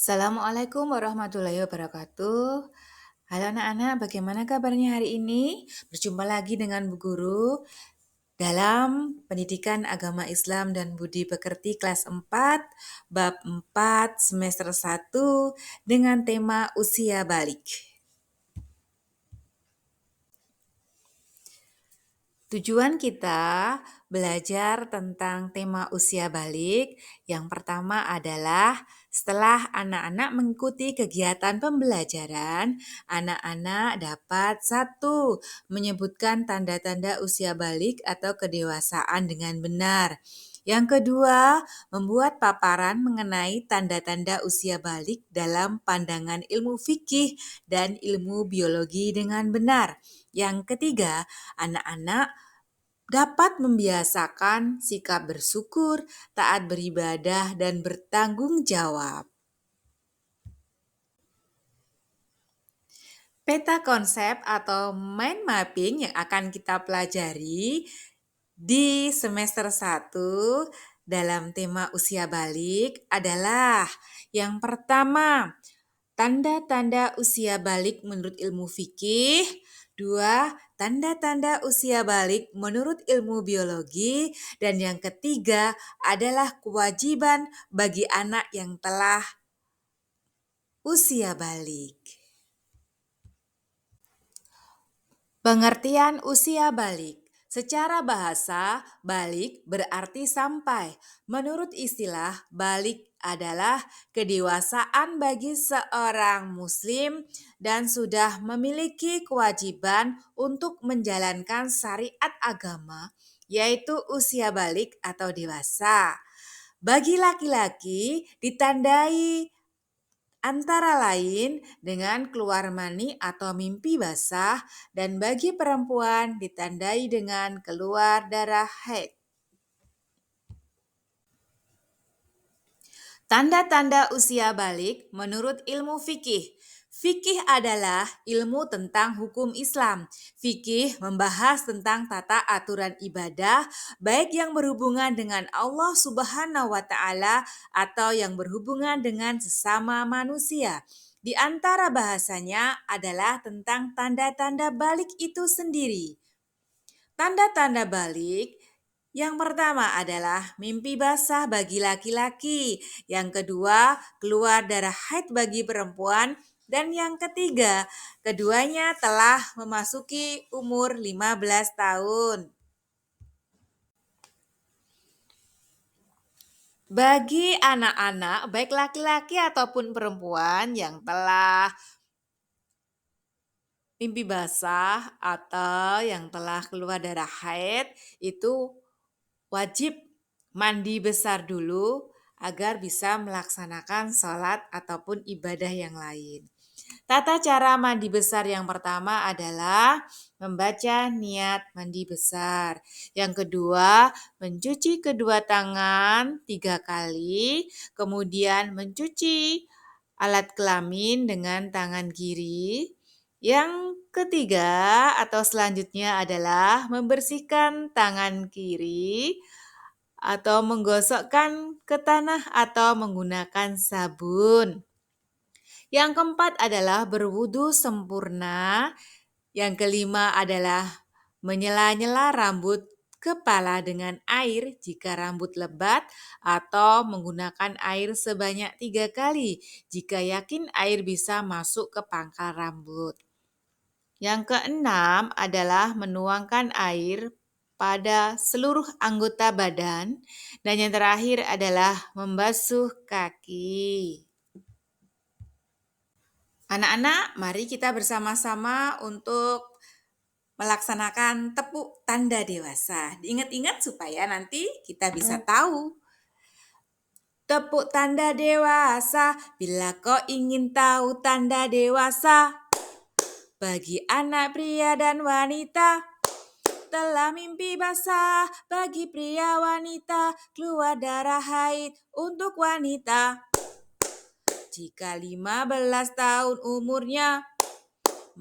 Assalamualaikum warahmatullahi wabarakatuh. Halo anak-anak, bagaimana kabarnya hari ini? Berjumpa lagi dengan Bu Guru dalam Pendidikan Agama Islam dan Budi Pekerti kelas 4, bab 4, semester 1 dengan tema usia balik. Tujuan kita belajar tentang tema usia balik. Yang pertama adalah setelah anak-anak mengikuti kegiatan pembelajaran, anak-anak dapat satu, menyebutkan tanda-tanda usia balik atau kedewasaan dengan benar. Yang kedua, membuat paparan mengenai tanda-tanda usia balik dalam pandangan ilmu fikih dan ilmu biologi dengan benar. Yang ketiga, anak-anak dapat membiasakan sikap bersyukur, taat beribadah, dan bertanggung jawab. Peta konsep atau mind mapping yang akan kita pelajari di semester 1 dalam tema usia balik adalah yang pertama, tanda-tanda usia balik menurut ilmu fikih. 2. Tanda-tanda usia balik menurut ilmu biologi. Dan yang ketiga adalah kewajiban bagi anak yang telah usia balik. Pengertian usia balik. Secara bahasa, balik berarti sampai. Menurut istilah, balik adalah kedewasaan bagi seorang muslim dan sudah memiliki kewajiban untuk menjalankan syariat agama, yaitu usia balik atau dewasa. Bagi laki-laki ditandai antara lain dengan keluar mani atau mimpi basah, dan bagi perempuan ditandai dengan keluar darah haid. Tanda-tanda usia balik menurut ilmu fikih. Fikih adalah ilmu tentang hukum Islam. Fikih membahas tentang tata aturan ibadah, baik yang berhubungan dengan Allah Subhanahu wa Ta'ala atau yang berhubungan dengan sesama manusia. Di antara bahasanya adalah tentang tanda-tanda balik itu sendiri. Tanda-tanda balik yang pertama adalah mimpi basah bagi laki-laki, yang kedua keluar darah haid bagi perempuan, dan yang ketiga keduanya telah memasuki umur 15 tahun. Bagi anak-anak baik laki-laki ataupun perempuan yang telah mimpi basah atau yang telah keluar darah haid itu wajib mandi besar dulu agar bisa melaksanakan sholat ataupun ibadah yang lain. Tata cara mandi besar yang pertama adalah membaca niat mandi besar. Yang kedua, mencuci kedua tangan 3 kali, kemudian mencuci alat kelamin dengan tangan kiri. Yang ketiga atau selanjutnya adalah membersihkan tangan kiri atau menggosokkan ke tanah atau menggunakan sabun. Yang keempat adalah berwudu sempurna. Yang kelima adalah menyela-nyela rambut kepala dengan air jika rambut lebat atau menggunakan air sebanyak 3 kali jika yakin air bisa masuk ke pangkal rambut. Yang keenam adalah menuangkan air pada seluruh anggota badan. Dan yang terakhir adalah membasuh kaki. Anak-anak, mari kita bersama-sama untuk melaksanakan tepuk tanda dewasa. Diingat-ingat supaya nanti kita bisa tahu. Tepuk tanda dewasa, bila kau ingin tahu tanda dewasa. Bagi anak pria dan wanita, telah mimpi basah. Bagi pria wanita, keluar darah haid untuk wanita. Jika 15 tahun umurnya,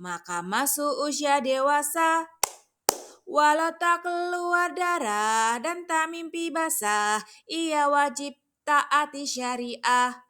maka masuk usia dewasa. Walau tak keluar darah dan tak mimpi basah, ia wajib taati syariah.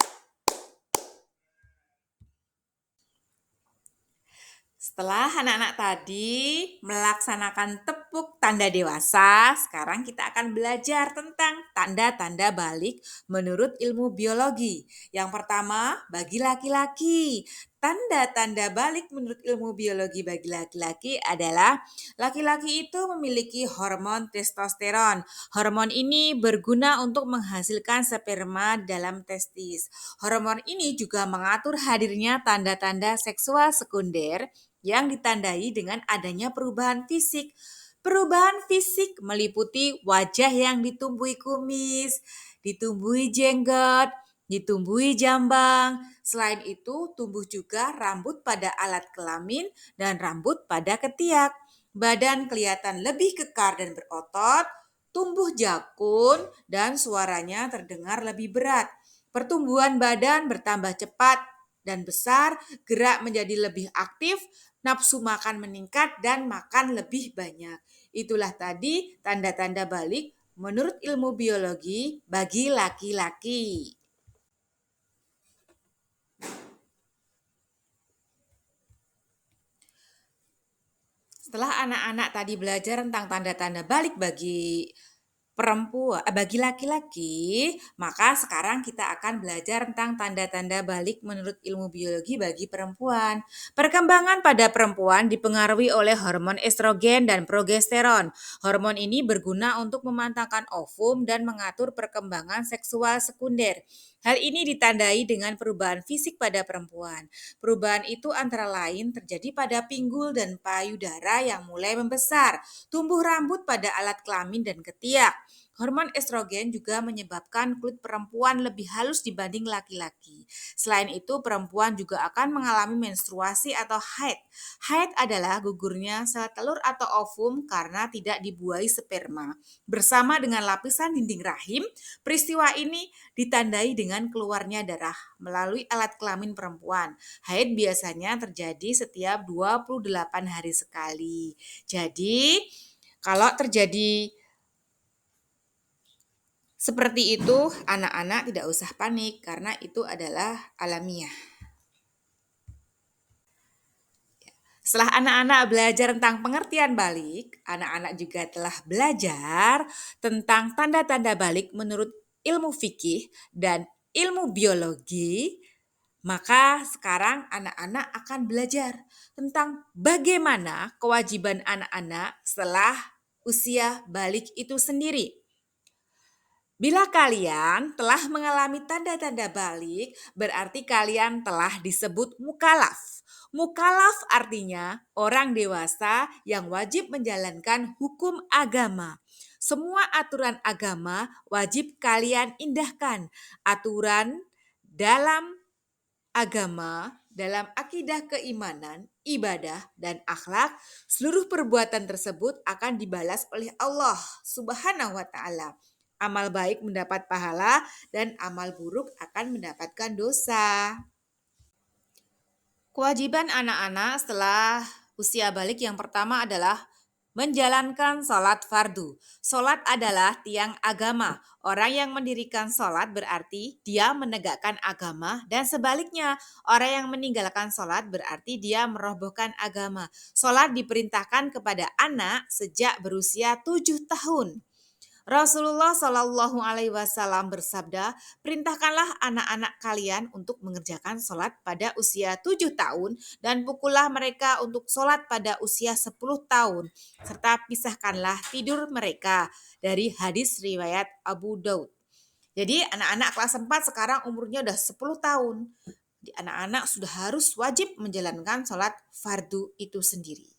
Setelah anak-anak tadi melaksanakan tepuk tanda dewasa, sekarang kita akan belajar tentang tanda-tanda balik menurut ilmu biologi. Yang pertama, bagi laki-laki. Tanda-tanda balik menurut ilmu biologi bagi laki-laki adalah laki-laki itu memiliki hormon testosteron. Hormon ini berguna untuk menghasilkan sperma dalam testis. Hormon ini juga mengatur hadirnya tanda-tanda seksual sekunder yang ditandai dengan adanya perubahan fisik. Perubahan fisik meliputi wajah yang ditumbuhi kumis, ditumbuhi jenggot, ditumbuhi jambang. Selain itu, tumbuh juga rambut pada alat kelamin dan rambut pada ketiak. Badan kelihatan lebih kekar dan berotot, tumbuh jakun, dan suaranya terdengar lebih berat. Pertumbuhan badan bertambah cepat dan besar, gerak menjadi lebih aktif, nafsu makan meningkat, dan makan lebih banyak. Itulah tadi tanda-tanda balik menurut ilmu biologi bagi laki-laki. Setelah anak-anak tadi belajar tentang tanda-tanda balik bagi laki-laki, maka sekarang kita akan belajar tentang tanda-tanda balik menurut ilmu biologi bagi perempuan. Perkembangan pada perempuan dipengaruhi oleh hormon estrogen dan progesteron. Hormon ini berguna untuk memantapkan ovum dan mengatur perkembangan seksual sekunder. Hal ini ditandai dengan perubahan fisik pada perempuan. Perubahan itu antara lain terjadi pada pinggul dan payudara yang mulai membesar, tumbuh rambut pada alat kelamin dan ketiak. Hormon estrogen juga menyebabkan kulit perempuan lebih halus dibanding laki-laki. Selain itu, perempuan juga akan mengalami menstruasi atau haid. Haid adalah gugurnya sel telur atau ovum karena tidak dibuahi sperma. Bersama dengan lapisan dinding rahim, peristiwa ini ditandai dengan keluarnya darah melalui alat kelamin perempuan. Haid biasanya terjadi setiap 28 hari sekali. Jadi, kalau terjadi seperti itu, anak-anak tidak usah panik karena itu adalah alamiah. Setelah anak-anak belajar tentang pengertian balik, anak-anak juga telah belajar tentang tanda-tanda balik menurut ilmu fikih dan ilmu biologi. Maka sekarang anak-anak akan belajar tentang bagaimana kewajiban anak-anak setelah usia balik itu sendiri. Bila kalian telah mengalami tanda-tanda balik, berarti kalian telah disebut mukalaf. Mukalaf artinya orang dewasa yang wajib menjalankan hukum agama. Semua aturan agama wajib kalian indahkan. Aturan dalam agama, dalam akidah keimanan, ibadah, dan akhlak, seluruh perbuatan tersebut akan dibalas oleh Allah Subhanahu wa Ta'ala. Amal baik mendapat pahala, dan amal buruk akan mendapatkan dosa. Kewajiban anak-anak setelah usia balik yang pertama adalah menjalankan sholat fardu. Sholat adalah tiang agama. Orang yang mendirikan sholat berarti dia menegakkan agama dan sebaliknya orang yang meninggalkan sholat berarti dia merobohkan agama. Sholat diperintahkan kepada anak sejak berusia 7 tahun. Rasulullah Shallallahu Alaihi Wasallam bersabda, perintahkanlah anak-anak kalian untuk mengerjakan sholat pada usia 7 tahun dan pukullah mereka untuk sholat pada usia 10 tahun, serta pisahkanlah tidur mereka dari hadis riwayat Abu Daud. Jadi anak-anak kelas 4 sekarang umurnya udah 10 tahun. Anak-anak sudah harus wajib menjalankan sholat fardu itu sendiri.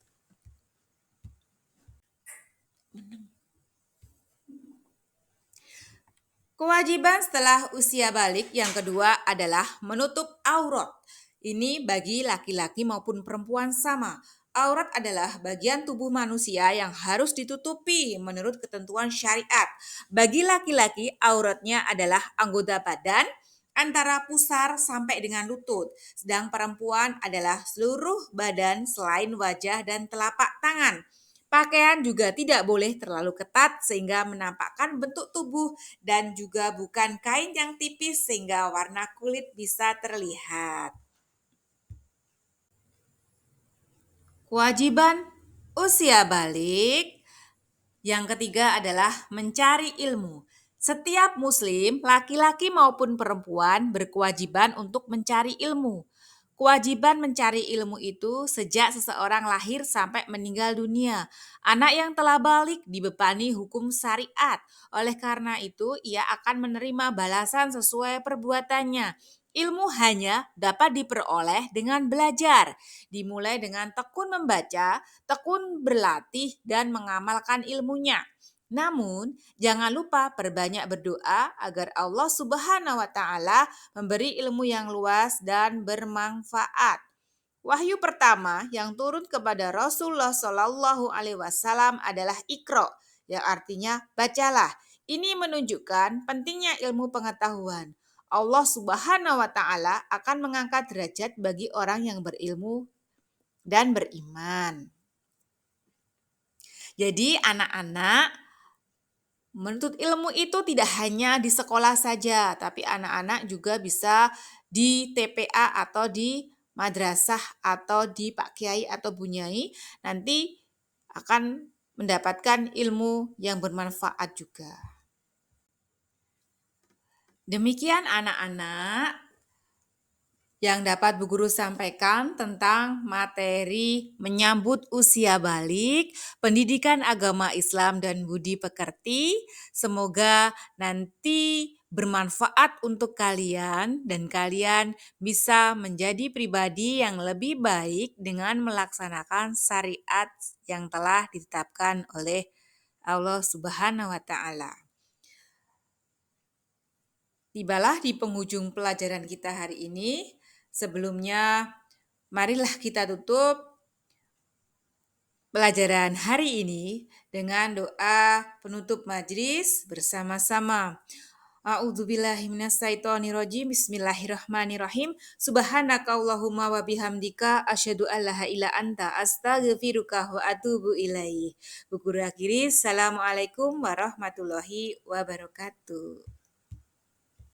Kewajiban setelah usia balik yang kedua adalah menutup aurat. Ini bagi laki-laki maupun perempuan sama. Aurat adalah bagian tubuh manusia yang harus ditutupi menurut ketentuan syariat. Bagi laki-laki, auratnya adalah anggota badan antara pusar sampai dengan lutut. Sedang perempuan adalah seluruh badan selain wajah dan telapak tangan. Pakaian juga tidak boleh terlalu ketat sehingga menampakkan bentuk tubuh dan juga bukan kain yang tipis sehingga warna kulit bisa terlihat. Kewajiban usia balik. Yang ketiga adalah mencari ilmu. Setiap muslim, laki-laki maupun perempuan, berkewajiban untuk mencari ilmu. Kewajiban mencari ilmu itu sejak seseorang lahir sampai meninggal dunia. Anak yang telah balik dibebani hukum syariat. Oleh karena itu, ia akan menerima balasan sesuai perbuatannya. Ilmu hanya dapat diperoleh dengan belajar, dimulai dengan tekun membaca, tekun berlatih, dan mengamalkan ilmunya. Namun, jangan lupa perbanyak berdoa agar Allah Subhanahu wa Ta'ala memberi ilmu yang luas dan bermanfaat. Wahyu pertama yang turun kepada Rasulullah Shallallahu Alaihi Wasallam adalah Iqra, yang artinya bacalah. Ini menunjukkan pentingnya ilmu pengetahuan. Allah Subhanahu wa Ta'ala akan mengangkat derajat bagi orang yang berilmu dan beriman. Jadi, anak-anak, menuntut ilmu itu tidak hanya di sekolah saja, tapi anak-anak juga bisa di TPA atau di madrasah atau di Pak Kiai atau Bu Nyai, nanti akan mendapatkan ilmu yang bermanfaat juga. Demikian anak-anak yang dapat Bu Guru sampaikan tentang materi menyambut usia balik, pendidikan agama Islam dan budi pekerti. Semoga nanti bermanfaat untuk kalian dan kalian bisa menjadi pribadi yang lebih baik dengan melaksanakan syariat yang telah ditetapkan oleh Allah Subhanahu wa Ta'ala. Tibalah di penghujung pelajaran kita hari ini. Sebelumnya, marilah kita tutup pelajaran hari ini dengan doa penutup majelis bersama-sama. A'udzubillahi minasyaitonirrajim. Bismillahirrahmanirrahim. Subhanakallahumma wa bihamdika asyhadu an la ilaha illa anta astaghfiruka wa atubu ilaik. Bu Guru akhiri, Assalamualaikum warahmatullahi wabarakatuh.